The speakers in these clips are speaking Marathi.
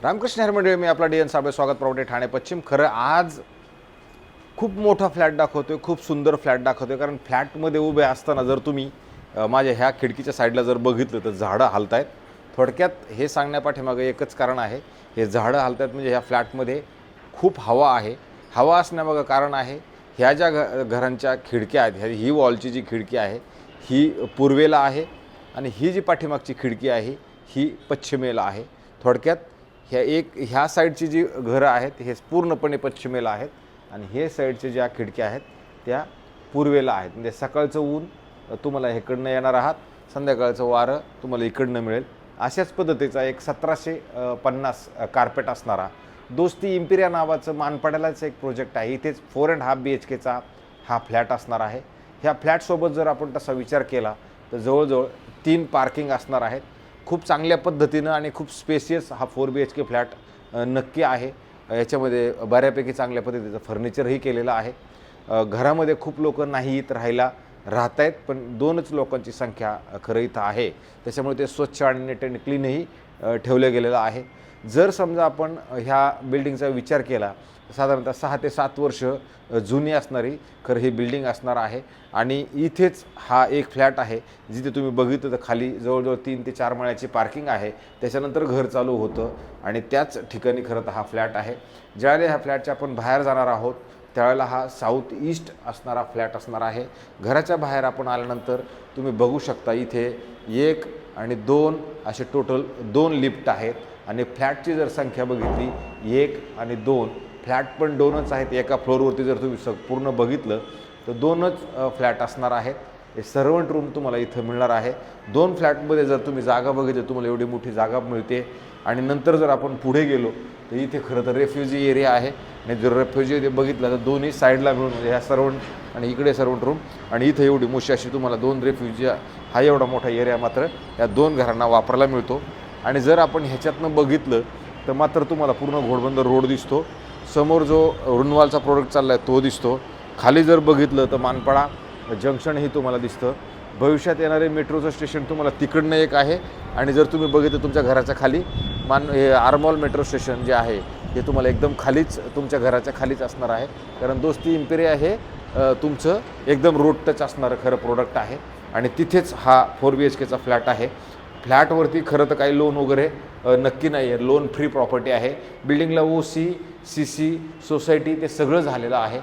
रामकृष्ण हरी मंडळी, मी आपला डी एन साबळे, स्वागत प्रॉपर्टी ठाणे पश्चिम. खरं आज खूप मोठा फ्लॅट दाखवतोय, खूप सुंदर फ्लॅट दाखवतोय. कारण फ्लॅटमध्ये उभे असताना जर तुम्ही माझ्या ह्या खिडकीच्या साईडला जर बघितलं तर झाडं हलतायत. थोडक्यात हे सांगण्यापाठीमागे एकच कारण आहे, हे झाडं हलतायत म्हणजे ह्या फ्लॅटमध्ये खूप हवा आहे. हवा असण्यामागं कारण आहे, ह्या ज्या घरांच्या खिडक्या आहेत, ही वॉलची जी खिडकी आहे ही पूर्वेला आहे आणि ही जी पाठीमागची खिडकी आहे ही पश्चिमेला आहे. थोडक्यात ह्या साईडची जी घरं आहेत हे पूर्णपणे पश्चिमेला आहेत आणि हे साईडचे ज्या खिडक्या आहेत त्या पूर्वेला आहेत. म्हणजे सकाळचं ऊन तुम्हाला इकडनं येणार आहात, संध्याकाळचं वारं तुम्हाला इकडनं मिळेल. अशाच पद्धतीचा एक 1750 कार्पेट असणारा दोस्ती इम्पिरिया नावाचं मानपाड्यालाच एक प्रोजेक्ट आहे. इथेच 4.5 BHKचा हा फ्लॅट असणार आहे. ह्या फ्लॅटसोबत जर आपण तसा विचार केला तर जवळजवळ 3 पार्किंग असणार आहेत. खूप चांगल्या पद्धतीनं आणि खूप स्पेसियस हा 4 BHK फ्लॅट नक्की आहे. याच्यामध्ये बऱ्यापैकी चांगल्या पद्धतीचं फर्निचरही केलेलं आहे. घरामध्ये खूप लोक नाही राहायला राहत आहेत, पण 2च लोकांची संख्या खरं इथं आहे. त्याच्यामुळे ते स्वच्छ आणि नीट अँड क्लीनही ठेवलं गेलेलं आहे. जर समजा आपण ह्या बिल्डिंगचा विचार केला साधारणतः 6 ते 7 वर्ष जुनी असणारी खरं ही बिल्डिंग असणार आहे. आणि इथेच हा एक फ्लॅट आहे जिथे तुम्ही बघितलं तर खाली जवळजवळ 3 ते 4 माळ्याची पार्किंग आहे. त्याच्यानंतर घर चालू होतं आणि त्याच ठिकाणी खरं तर हा फ्लॅट आहे. ज्यावेळेला ह्या फ्लॅटच्या आपण बाहेर जाणार आहोत त्यावेळेला हा साऊथ ईस्ट असणारा फ्लॅट असणार आहे. घराच्या बाहेर आपण आल्यानंतर तुम्ही बघू शकता इथे 1 आणि 2 असे टोटल 2 लिफ्ट आहेत. आणि फ्लॅटची जर संख्या बघितली 1 आणि 2, फ्लॅट पण 2च आहेत. एका फ्लोअरवरती जर तुम्ही पूर्ण बघितलं तर 2च फ्लॅट असणार आहेत. हे सर्वंट रूम तुम्हाला इथं मिळणार आहे. 2 फ्लॅटमध्ये जर तुम्ही जागा बघितली तुम्हाला एवढी मोठी जागा मिळते. आणि नंतर जर आपण पुढे गेलो तर इथे खरं तर रेफ्युजी एरिया आहे. आणि जर रेफ्युजी एरिया बघितला तर दोन्ही साईडला मिळून ह्या सर्वंट आणि इकडे सर्वंट रूम आणि इथं एवढी मोठी अशी तुम्हाला 2 रेफ्युजी, हा एवढा मोठा एरिया मात्र या 2 घरांना वापरायला मिळतो. आणि जर आपण ह्याच्यातनं बघितलं तर मात्र तुम्हाला पूर्ण घोडबंदर रोड दिसतो. समोर जो रुनवालचा प्रोडक्ट चालला आहे तो दिसतो. खाली जर बघितलं तर मानपाडा जंक्शनही तुम्हाला दिसतं. भविष्यात येणारे मेट्रोचं स्टेशन तुम्हाला तिकडनं एक आहे. आणि जर तुम्ही बघितलं तुमच्या घराच्या खाली हे आरमॉल मेट्रो स्टेशन जे आहे हे तुम्हाला एकदम खालीच, तुमच्या घराच्या खालीच असणार आहे. कारण दोस्ती इम्पेरिया हे तुमचं एकदम रोड टच असणारं खरं प्रोडक्ट आहे. आणि तिथेच हा 4 BHKचा फ्लॅट आहे. फ्लॅटवरती खरं तर काही लोन वगैरे नक्की नाही आहे, लोन फ्री प्रॉपर्टी आहे. बिल्डिंगला OC, CC, सोसायटी ते सगळं झालेलं आहे.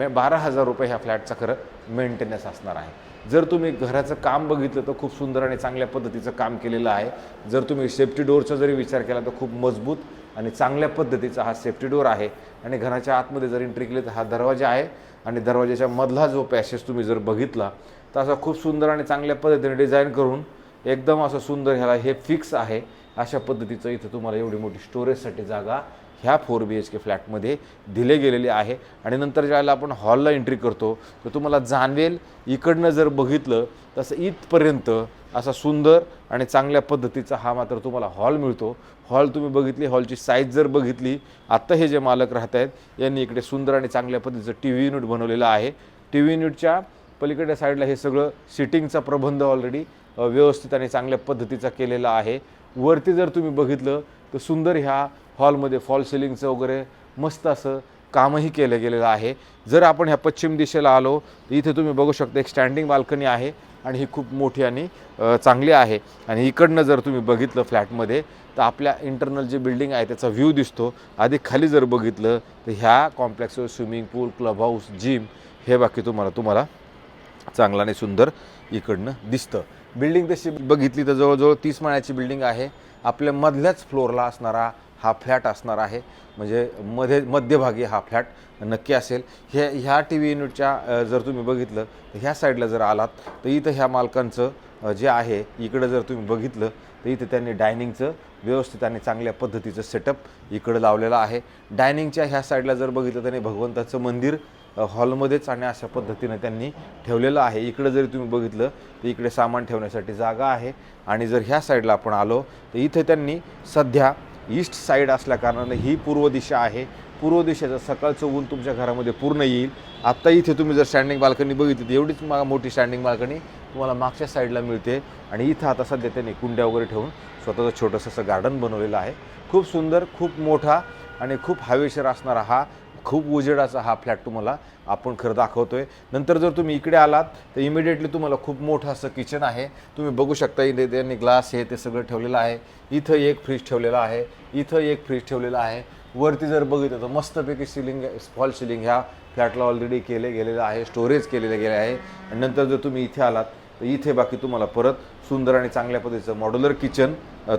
12,000 रुपये ह्या फ्लॅटचा खरं मेंटेनन्स असणार आहे. जर तुम्ही घराचं काम बघितलं तर खूप सुंदर आणि चांगल्या पद्धतीचं काम केलेलं आहे. जर तुम्ही सेफ्टी डोअरचा जरी विचार केला तर खूप मजबूत आणि चांगल्या पद्धतीचा हा सेफ्टी डोअर आहे. आणि घराच्या आतमध्ये जर एंट्री केली तर हा दरवाजा आहे. आणि दरवाजाच्या मधला जो पॅसेज तुम्ही जर बघितला तर असा खूप सुंदर आणि चांगल्या पद्धतीने डिझाईन करून एकदम असं सुंदर ह्याला हे फिक्स आहे. अशा पद्धतीचं इथं तुम्हाला एवढी मोठी स्टोरेजसाठी जागा ह्या 4 BHK फ्लॅटमध्ये दिले गेलेली आहे. आणि नंतर ज्यावेळेला आपण हॉलला एंट्री करतो तर तुम्हाला जाणवेल इकडनं जर बघितलं तसं इथपर्यंत असा सुंदर आणि चांगल्या पद्धतीचा हा मात्र तुम्हाला हॉल मिळतो. हॉल तुम्ही बघितली, हॉलची साईज जर बघितली, आत्ता हे जे मालक राहत आहेत यांनी इकडे सुंदर आणि चांगल्या पद्धतीचं TV युनिट बनवलेलं आहे. TV युनिटच्या पलीकडच्या साईडला हे सगळं सिटिंगचा प्रबंध ऑलरेडी व्यवस्थित आणि चांगल्या पद्धतीचा केलेला आहे. वरती जर तुम्ही बघितलं तर सुंदर ह्या हॉलमध्ये फॉल सिलिंगचं वगैरे मस्त असं कामही केलं गेलेलं आहे. जर आपण ह्या पश्चिम दिशेला आलो तर इथे तुम्ही बघू शकता एक स्टँडिंग बाल्कनी आहे आणि ही खूप मोठी आणि चांगली आहे. आणि इकडनं जर तुम्ही बघितलं फ्लॅटमध्ये तर आपल्या इंटरनल जे बिल्डिंग आहे त्याचा व्ह्यू दिसतो. आधी खाली जर बघितलं तर ह्या कॉम्प्लेक्सवर स्विमिंग पूल, क्लब हाऊस, जिम हे बाकी तुम्हाला चांगलं आणि सुंदर इकडनं दिसतं. बिल्डिंग तशी बघितली तर जवळजवळ 30 माळ्याची बिल्डिंग आहे. आपल्या मधल्याच फ्लोअरला असणारा हा फ्लॅट असणार आहे. म्हणजे मध्यभागी हा फ्लॅट नक्की असेल. ह्या TV युनिटच्या जर तुम्ही बघितलं तर ह्या साईडला जर आलात तर इथं ह्या मालकांचं जे आहे इकडं जर तुम्ही बघितलं तर इथं त्यांनी डायनिंगचं व्यवस्थित आणि चांगल्या पद्धतीचं सेटअप इकडं लावलेलं आहे. डायनिंगच्या ह्या साईडला जर बघितलं त्यांनी भगवंताचं मंदिर हॉलमध्येच आणि अशा पद्धतीनं त्यांनी ठेवलेलं आहे. इकडं जरी तुम्ही बघितलं तर इकडे सामान ठेवण्यासाठी जागा आहे. आणि जर ह्या साईडला आपण आलो तर इथे त्यांनी सध्या ईस्ट साईड असल्याकारणानं ही पूर्व दिशा आहे. पूर्व दिशेचं सकाळचं ऊन तुमच्या घरामध्ये पूर्ण येईल. आत्ता इथे तुम्ही जर स्टँडिंग बाल्कनी बघितली तर एवढीच मोठी स्टँडिंग बाल्कनी तुम्हाला मागच्या साईडला मिळते आणि इथं आता सध्या त्यांनी कुंड्या वगैरे ठेवून स्वतःचं छोटंसं असं गार्डन बनवलेलं आहे. खूप सुंदर, खूप मोठा आणि खूप हवेशीर असणारा हा खूप उजेडाचा हा फ्लॅट तुम्हाला आपण खरं दाखवतोय. नंतर जर तुम्ही इकडे आलात तर इमिडिएटली तुम्हाला खूप मोठं असं किचन आहे. तुम्ही बघू शकता इथे त्यांनी ग्लास हे ते सगळं ठेवलेलं आहे. इथं एक फ्रीज ठेवलेला आहे, इथं एक फ्रीज ठेवलेला आहे. वरती जर बघितलं तर मस्तपैकी सिलिंग, फॉल सिलिंग ह्या फ्लॅटला ऑलरेडी गेलेलं आहे, स्टोरेज केलेलं गेलं आहे. आणि नंतर जर तुम्ही इथे आलात तर इथे बाकी तुम्हाला परत सुंदर आणि चांगल्या पद्धतीचं मॉड्युलर किचन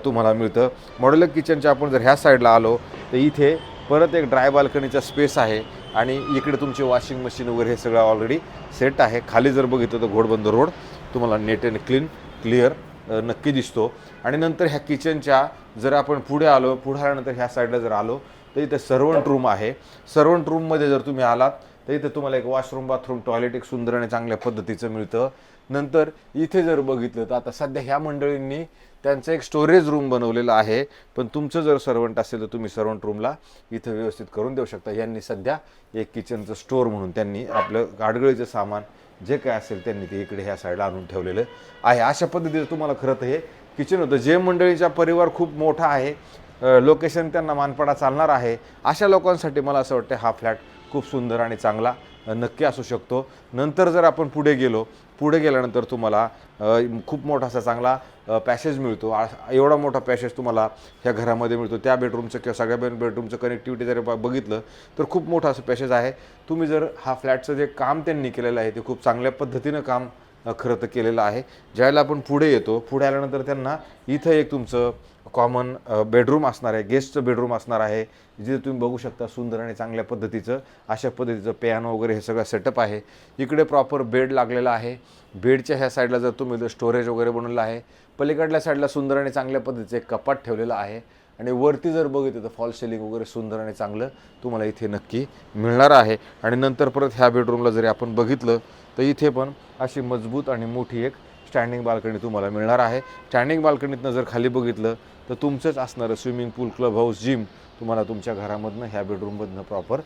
तुम्हाला मिळतं. मॉड्युलर किचनच्या आपण जर ह्या साईडला आलो तर इथे परत एक ड्राय बाल्कनीचा स्पेस आहे आणि इकडे तुमचे वॉशिंग मशीन वगैरे हे सगळं ऑलरेडी सेट आहे. खाली जर बघितलं तर घोडबंदर रोड तुम्हाला नेट अँड क्लिअर नक्की दिसतो. आणि नंतर ह्या किचनच्या जर आपण पुढे आल्यानंतर ह्या साईडला जर आलो तर इथे सर्वंट रूम आहे. सर्वंट रूममध्ये जर तुम्ही आलात तर इथे तुम्हाला एक वॉशरूम, बाथरूम, टॉयलेट एक सुंदर आणि चांगल्या पद्धतीचं मिळतं. नंतर इथे जर बघितलं तर आता सध्या ह्या मंडळींनी त्यांचं एक स्टोरेज रूम बनवलेलं आहे. पण तुमचं जर सर्वंट असेल तर तुम्ही सर्वंट रूमला इथं व्यवस्थित करून देऊ शकता. यांनी सध्या एक किचनचं स्टोअर म्हणून त्यांनी आपलं गाडगळीचं सामान जे काय असेल त्यांनी ते इकडे ह्या साईडला आणून ठेवलेलं आहे. अशा पद्धतीचं तुम्हाला खरं तर हे किचन होतं. जे मंडळींचा परिवार खूप मोठा आहे, लोकेशन त्यांना मानपाडा चालणार आहे, अशा लोकांसाठी मला असं वाटतं हा फ्लॅट खूप सुंदर आणि चांगला नक्की असू शकतो. नंतर जर आपण पुढे गेल्यानंतर तुम्हाला खूप मोठा असा चांगला पॅसेज मिळतो. एवढा मोठा पॅसेज तुम्हाला ह्या घरामध्ये मिळतो. त्या बेडरूमचं किंवा सगळ्या बेडरूमचं कनेक्टिव्हिटी जर बघितलं तर खूप मोठं असं पॅसेज आहे. तुम्ही जर हा फ्लॅटचं जे काम त्यांनी केलेलं आहे ते खूप चांगल्या पद्धतीनं काम खरं तर केलेलं आहे. ज्यावेळेला आपण पुढे आल्यानंतर त्यांना इथं एक तुमचं कॉमन बेडरूम असणार आहे, गेस्टचं बेडरूम असणार आहे, जिथे तुम्ही बघू शकता सुंदर आणि चांगल्या पद्धतीचं अशा पद्धतीचं पियानो वगैरे हे सगळं सेटअप आहे. इकडे प्रॉपर बेड लागलेला आहे. बेडच्या ह्या साईडला जर तुम्ही स्टोरेज वगैरे बनवलं आहे. पलीकडल्या साईडला सुंदर आणि चांगल्या पद्धतीचं एक कपाट ठेवलेलं आहे. आणि वरती जर बघितलं तर फॉल सिलिंग वगैरे सुंदर आणि चांगलं तुम्हाला इथे नक्की मिळणार आहे. आणि नंतर परत ह्या बेडरूमला जरी आपण बघितलं तर इथे पण अशी मजबूत आणि मोठी एक स्टँडिंग बाल्कनी तुम्हाला मिळणार आहे. स्टँडिंग बाल्कनीतनं जर खाली बघितलं तर तुमचंच असणारं स्विमिंग पूल, क्लब हाऊस, जिम तुम्हाला तुमच्या घरामधनं ह्या बेडरूममधनं प्रॉपर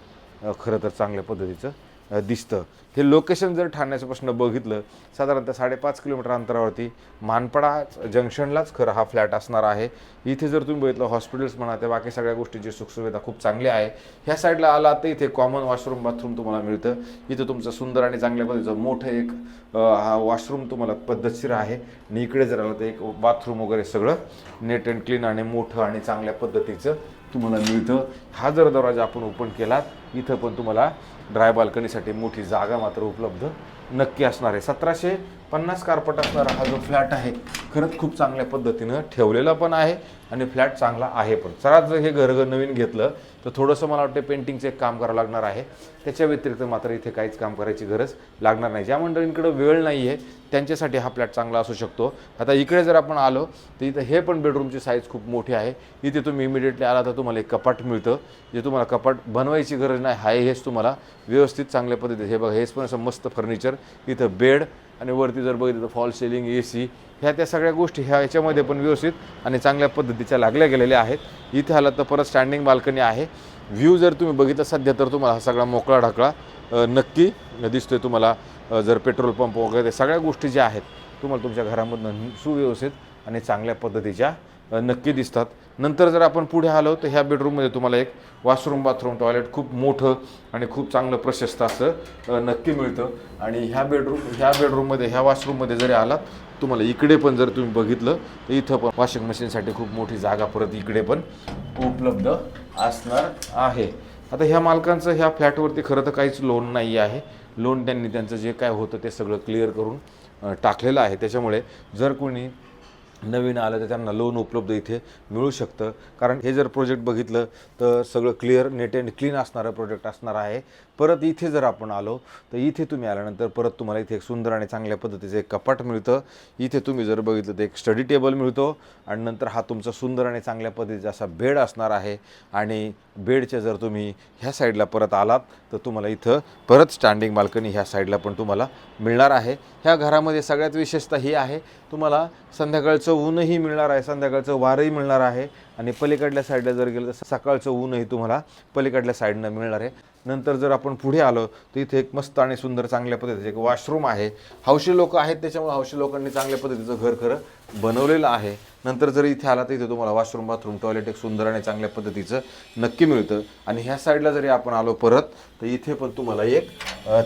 खरं तर चांगल्या पद्धतीचं दिसतं. हे लोकेशन जर ठाण्याचं प्रश्न बघितलं साधारणतः 5.5 किलोमीटर अंतरावरती मानपाडा जंक्शनलाच खरं हा फ्लॅट असणार आहे. इथे जर तुम्ही बघितलं हॉस्पिटल्स म्हणा त्या बाकी सगळ्या गोष्टींची सुखसुविधा खूप चांगली आहे. ह्या साईडला आला तर इथे कॉमन वॉशरूम, बाथरूम तुम्हाला मिळतं. इथं तुमचं सुंदर आणि चांगल्या पद्धतीचं मोठं एक हा वॉशरूम तुम्हाला पद्धतशीर आहे. आणि इकडे जर आलं तर एक बाथरूम वगैरे सगळं नेट अँड क्लीन आणि मोठं आणि चांगल्या पद्धतीचं तुम्हाला मिळतं. हा जर दरवाजा आपण ओपन केला इथं पण तुम्हाला ड्राय बाल्कनीसाठी मोठी जागा मात्र उपलब्ध नक्की असणार आहे. 1750 कार्पेट असणारा हा जो फ्लॅट आहे खरंच खूप चांगल्या पद्धतीनं ठेवलेला पण आहे आणि फ्लॅट चांगला आहे पण. जर हे घर नवीन घेतलं तर थोडंसं मला वाटतं पेंटिंगचं एक काम करावं लागणार आहे. त्याच्या व्यतिरिक्त मात्र इथे काहीच काम करायची गरज लागणार नाही. ज्या मंडळींकडे वेळ नाही आहे त्यांच्यासाठी हा फ्लॅट चांगला असू शकतो. आता इकडे जर आपण आलो तर इथं हे पण बेडरूमची साईज खूप मोठी आहे. इथे तुम्ही इमिडिएटली आला तर तुम्हाला एक कपाट मिळतं, जे तुम्हाला कपाट बनवायची गरज नाही आहे. हेच तुम्हाला व्यवस्थित चांगल्या पद्धतीने हे बघा, हेच पण असं मस्त फर्निचर, इथं बेड आणि वरती जर बघितलं तर फॉल सिलिंग, AC ह्या त्या सगळ्या गोष्टी ह्या याच्यामध्ये पण व्यवस्थित आणि चांगल्या पद्धतीच्या लागल्या गेलेल्या आहेत. इथे आला तर परत स्टँडिंग बाल्कनी आहे. व्ह्यू जर तुम्ही बघितलं सध्या तर तुम्हाला हा सगळा मोकळा ढाकळा नक्की दिसतोय. तुम्हाला जर पेट्रोल पंप वगैरे सगळ्या गोष्टी ज्या आहेत तुम्हाला तुमच्या घरामधून सुव्यवस्थित आणि चांगल्या पद्धतीच्या नक्की दिसतात. नंतर जर आपण पुढे आलो तर ह्या बेडरूममध्ये तुम्हाला एक वॉशरूम, बाथरूम, टॉयलेट खूप मोठं आणि खूप चांगलं प्रशस्त असं नक्की मिळतं. आणि ह्या बेडरूममध्ये ह्या वॉशरूममध्ये जरी आलात तुम्हाला इकडे पण जर तुम्ही बघितलं तर इथं पण वॉशिंग मशीनसाठी खूप मोठी जागा परत इकडे पण उपलब्ध असणार आहे. आता ह्या मालकांचं ह्या फ्लॅटवरती खरं तर काहीच लोन नाही आहे. लोन त्यांनी त्यांचं जे काय होतं ते सगळं क्लिअर करून टाकलेलं आहे. त्याच्यामुळे जर कोणी नवीन आलं तर त्यांना लोन उपलब्ध इथे मिळू शकतं. कारण हे जर प्रोजेक्ट बघितलं तर सगळं क्लिअर, नेट अँड क्लीन असणारं प्रोजेक्ट असणार आहे. परत इथे जर आपण आलो तर इथे तुम्ही आल्यानंतर परत तुम्हाला इथे एक सुंदर आणि चांगल्या पद्धतीचं एक कपाट मिळतं. इथे तुम्ही जर बघितलं तर एक स्टडी टेबल मिळतो आणि नंतर हा तुमचा सुंदर आणि चांगल्या पद्धतीचा असा बेड असणार आहे. आणि बेडच्या जर तुम्ही ह्या साईडला परत आलात तर तुम्हाला इथं परत स्टँडिंग बाल्कनी ह्या साईडला पण तुम्हाला मिळणार आहे. ह्या घरामध्ये सगळ्यात विशेषतः ही आहे, तुम्हाला संध्याकाळचं ऊनही मिळणार आहे, संध्याकाळचं वारंही मिळणार आहे. आणि पलीकडल्या साईडला जर गेलं तर सकाळचं ऊनही तुम्हाला पलीकडल्या साईडनं मिळणार आहे. नंतर जर आपण पुढे आलो तर इथे एक मस्त आणि सुंदर चांगल्या पद्धतीचे एक वॉशरूम आहे. हौशी लोक आहेत त्याच्यामुळे हौशी लोकांनी चांगल्या पद्धतीचं घर खरं बनवलेलं आहे. नंतर जर इथे आला तर इथे तुम्हाला वॉशरूम बाथरूम टॉयलेट एक सुंदर आणि चांगल्या पद्धतीचं नक्की मिळतं. आणि ह्या साईडला जरी आपण आलो परत तर इथे पण तुम्हाला एक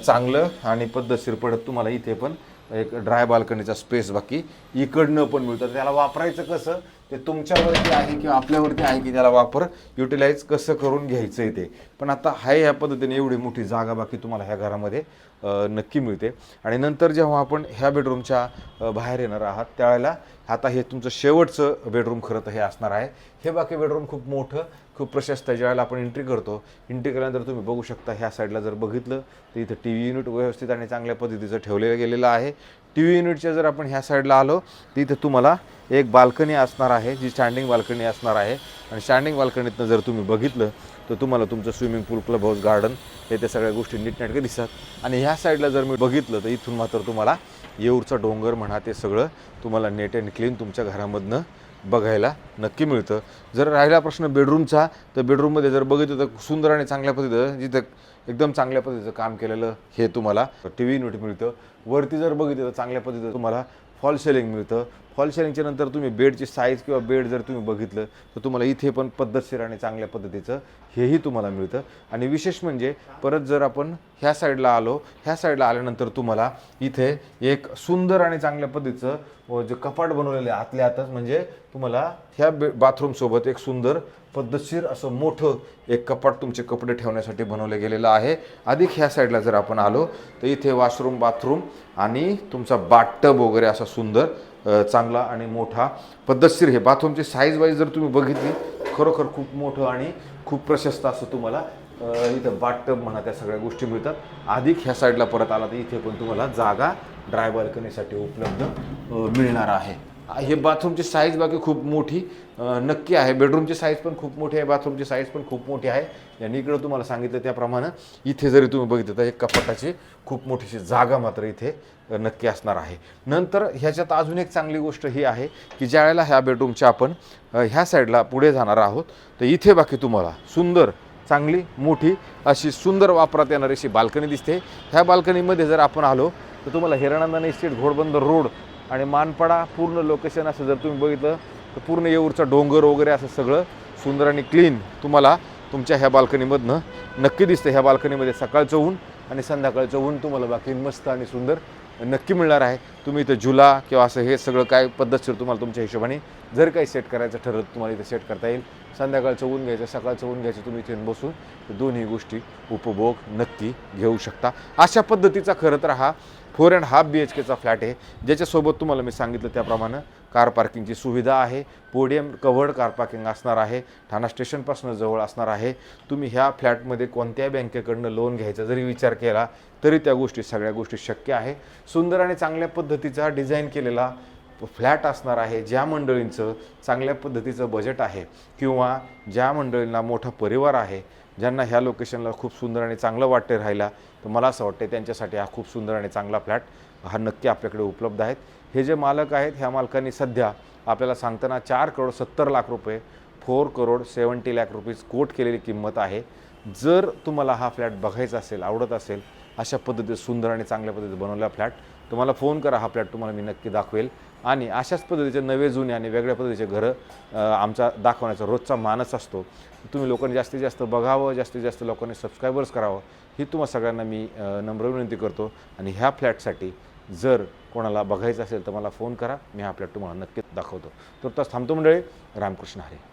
चांगलं आणि पद्धतशीर पडत तुम्हाला इथे पण एक ड्राय बाल्कनीचा स्पेस बाकी इकडनं पण मिळतं. त्याला वापरायचं कसं ते तुमच्यावरती आहे किंवा आपल्यावरती आहे की त्याला वापर युटिलाइज कसं करून घ्यायचं आहे ते. पण आता हाय ह्या पद्धतीने एवढी मोठी जागा बाकी तुम्हाला ह्या घरामध्ये नक्की मिळते. आणि नंतर जेव्हा आपण ह्या बेडरूमच्या बाहेर येणार आहात त्यावेळेला आता हे तुमचं शेवटचं बेडरूम खरं तर हे असणार आहे. हे बाकी बेडरूम खूप मोठं खूप प्रशस्त आहे. ज्यावेळेला आपण एंट्री करतो एंट्री केल्यानंतर तुम्ही बघू शकता ह्या साईडला जर बघितलं तर इथं टी व्ही युनिट व्यवस्थित आणि चांगल्या पद्धतीचं ठेवलेलं गेलेलं आहे. टी व्ही युनिटच्या जर आपण ह्या साईडला आलो तर इथं तुम्हाला एक बाल्कनी असणार आहे जी स्टँडिंग बाल्कनी असणार आहे. आणि स्टँडिंग बाल्कनीतनं जर तुम्ही बघितलं तर तुम्हाला तुमचं स्विमिंग पूल क्लब हाऊस गार्डन हे त्या सगळ्या गोष्टी नीटनेटके दिसतात. आणि ह्या साईडला जर मी बघितलं तर इथून मात्र तुम्हाला येऊरचा डोंगर म्हणा ते सगळं तुम्हाला नेट अँड क्लीन तुमच्या घरामधनं बघायला नक्की मिळतं. जर राहिला प्रश्न बेडरूमचा तर बेडरूममध्ये जर बघितलं तर सुंदर आणि चांगल्या पद्धतीचं जिथं एकदम चांगल्या पद्धतीचं काम केलेलं हे तुम्हाला टी व्ही युनिट मिळतं. वरती जर बघितलं तर चांगल्या पद्धतीचं तुम्हाला फॉल सेलिंग मिळतं. फॉल सेलिंगच्या नंतर तुम्ही बेडची साईज किंवा बेड जर तुम्ही बघितलं तर तुम्हाला इथे पण पद्धतशीर आणि चांगल्या पद्धतीचं हेही तुम्हाला मिळतं. आणि विशेष म्हणजे परत जर आपण ह्या साईडला आलो ह्या साईडला आल्यानंतर तुम्हाला इथे एक सुंदर आणि चांगल्या पद्धतीचं जे कपाट बनवलेलं आहे आतल्या आतच म्हणजे तुम्हाला ह्या बाथरूमसोबत एक सुंदर पद्धतशीर असं मोठं एक कपाट तुमचे कपडे ठेवण्यासाठी बनवलं गेलेलं आहे. अधिक ह्या साईडला जर आपण आलो तर इथे वॉशरूम बाथरूम आणि तुमचा बाथटब वगैरे असा सुंदर चांगला आणि मोठा पद्धतशीर हे बाथरूमची साईज वाईज जर तुम्ही बघितली खरोखर खूप मोठं आणि खूप प्रशस्त असं तुम्हाला इथं बाथटब म्हणा त्या सगळ्या गोष्टी मिळतात. अधिक ह्या साईडला परत आला तर इथे पण तुम्हाला जागा ड्राय बाल्कनीसाठी उपलब्ध मिळणार आहे. हे बाथरूमची साईज बाकी खूप मोठी नक्की आहे. बेडरूमची साईज पण खूप मोठी आहे बाथरूमची साईज पण खूप मोठी आहे. आणि इकडं तुम्हाला सांगितलं त्याप्रमाणे इथे जरी तुम्ही बघितलं तर एक कपाटाची खूप मोठीशी जागा मात्र इथे नक्की असणार आहे. नंतर ह्याच्यात अजून एक चांगली गोष्ट ही आहे की ज्या वेळेला ह्या बेडरूमच्या आपण ह्या साईडला पुढे जाणार आहोत तर इथे बाकी तुम्हाला सुंदर चांगली मोठी अशी सुंदर वापरात येणारी अशी बाल्कनी दिसते. ह्या बाल्कनीमध्ये जर आपण आलो तर तुम्हाला हिरानंदानी इस्टेट घोडबंदर रोड आणि मानपाडा पूर्ण लोकेशन असं जर तुम्ही बघितलं तर पूर्ण येऊरचा डोंगर वगैरे असं सगळं सुंदर आणि क्लीन तुम्हाला तुमच्या ह्या बाल्कनीमधनं नक्की दिसतं. ह्या बाल्कनीमध्ये सकाळचं ऊन आणि संध्याकाळचं ऊन तुम्हाला बाकी मस्त आणि सुंदर नक्की मिळणार आहे. तुम्ही इथं झुला किंवा असं हे सगळं काय पद्धतशीर तुम्हाला तुमच्या हिशोबाने जर काही सेट करायचं ठरलं तुम्हाला इथे सेट करता येईल. संध्याकाळचं ऊन घ्यायचं सकाळचं ऊन घ्यायचं तुम्ही इथे बसून दोन्ही गोष्टी उपभोग नक्की घेऊ शकता. अशा पद्धतीचा खरं तर हा 4.5 BHKचा फ्लॅट आहे ज्याच्यासोबत तुम्हाला मी सांगितलं त्याप्रमाणे कार पार्किंगची सुविधा आहे. पोडियम कव्हर्ड कार पार्किंग असणार आहे. ठाणा स्टेशनपासून जवळ असणार आहे. तुम्ही ह्या फ्लॅटमध्ये कोणत्याही बँकेकडनं लोन घ्यायचा जरी विचार केला तरी त्या गोष्टी सगळ्या गोष्टी शक्य आहे. सुंदर आणि चांगल्या पद्धतीचा डिझाईन केलेला फ्लॅट असणार आहे. ज्या मंडळींचं चांगल्या पद्धतीचं बजेट आहे किंवा ज्या मंडळींना मोठा परिवार आहे ज्यांना ह्या लोकेशनला खूप सुंदर आणि चांगलं वाटते राहायला तर मला असं वाटतं त्यांच्यासाठी हा खूप सुंदर आणि चांगला फ्लॅट हा नक्की आपल्याकडे उपलब्ध आहेत. हे जे मालक आहेत ह्या मालकांनी सध्या आपल्याला सांगताना 4,70,00,000 रुपये 4,70,00,000 रुपीज कोट केलेली किंमत आहे. जर तुम्हाला हा फ्लॅट बघायचा असेल आवडत असेल अशा पद्धतीने सुंदर आणि चांगल्या पद्धतीने बनवलेला फ्लॅट तुम्हाला फोन करा. हा फ्लॅट तुम्हाला मी नक्की दाखवेल. आणि अशाच पद्धतीचे नवे जुने आणि वेगळ्या पद्धतीचे घरं आमचा दाखवण्याचा रोजचा मानस असतो. तुम्ही लोकांनी जास्तीत जास्त बघावं जास्तीत जास्त लोकांनी सबस्क्रायबर्स करावं ही तुम्हाला सगळ्यांना मी नम्र विनंती करतो. आणि ह्या फ्लॅटसाठी जर कोणाला बघायचं असेल तर मला फोन करा. मी हा फ्लॅट तुम्हाला नक्कीच दाखवतो. तर थांबतो मंडळी. रामकृष्ण हरी.